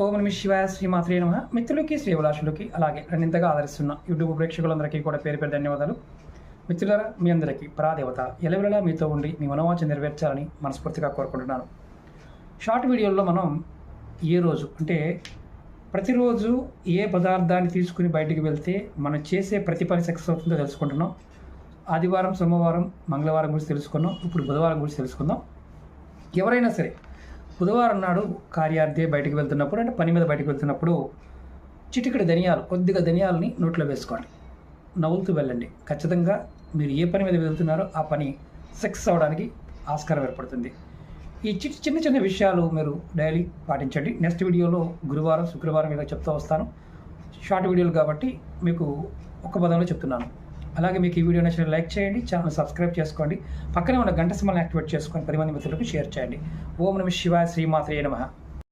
ఓం నమ శివాయ శ్రీమాత్రే నమ. మిత్రులకి శ్రీవిలాసులకి అలాగే నన్ను ఇంతగా ఆదరిస్తున్న యూట్యూబ్ ప్రేక్షకులందరికీ కూడా పేరు పేరు ధన్యవాదాలు. మిత్రులారా, మీ అందరికీ పరాదేవత ఎలవెలలా మీతో ఉండి మీ మనోవాంఛ నెరవేర్చాలని మనస్ఫూర్తిగా కోరుకుంటున్నాను. షార్ట్ వీడియోల్లో మనం ఏ రోజు అంటే ప్రతిరోజు ఏ పదార్థాన్ని తీసుకుని బయటికి వెళ్తే మనం చేసే ప్రతి పని సక్సెస్ అవుతుందో తెలుసుకుంటున్నాం. ఆదివారం, సోమవారం, మంగళవారం గురించి తెలుసుకున్నాం. ఇప్పుడు బుధవారం గురించి తెలుసుకుందాం. ఎవరైనా సరే బుధవారం నాడు కార్యార్థే బయటకు వెళ్తున్నప్పుడు, అంటే పని మీద బయటకు వెళ్తున్నప్పుడు చిటికెడు ధనియాలు, కొద్దిగా ధనియాలని నోట్లో వేసుకోండి. నవ్వులుతూ వెళ్ళండి. ఖచ్చితంగా మీరు ఏ పని మీద వెళ్తున్నారో ఆ పని సక్సెస్ అవ్వడానికి ఆస్కారం ఏర్పడుతుంది. ఈ చిన్న చిన్న విషయాలు మీరు డైలీ పాటించండి. నెక్స్ట్ వీడియోలో గురువారం, శుక్రవారం ఇలా చెప్తూ వస్తాను. షార్ట్ వీడియోలు కాబట్టి మీకు ఒక్క పదంలో చెప్తున్నాను. అలాగే మీకు ఈ వీడియో నచ్చిన లైక్ చేయండి, ఛానల్ సబ్స్క్రైబ్ చేసుకోండి, పక్కనే ఉన్న గంట సింబల్ని యాక్టివేట్ చేసుకొని 10 మంది మిత్రులకు షేర్ చేయండి. ఓం నమ శివాయ శ్రీమాత్రే నమః.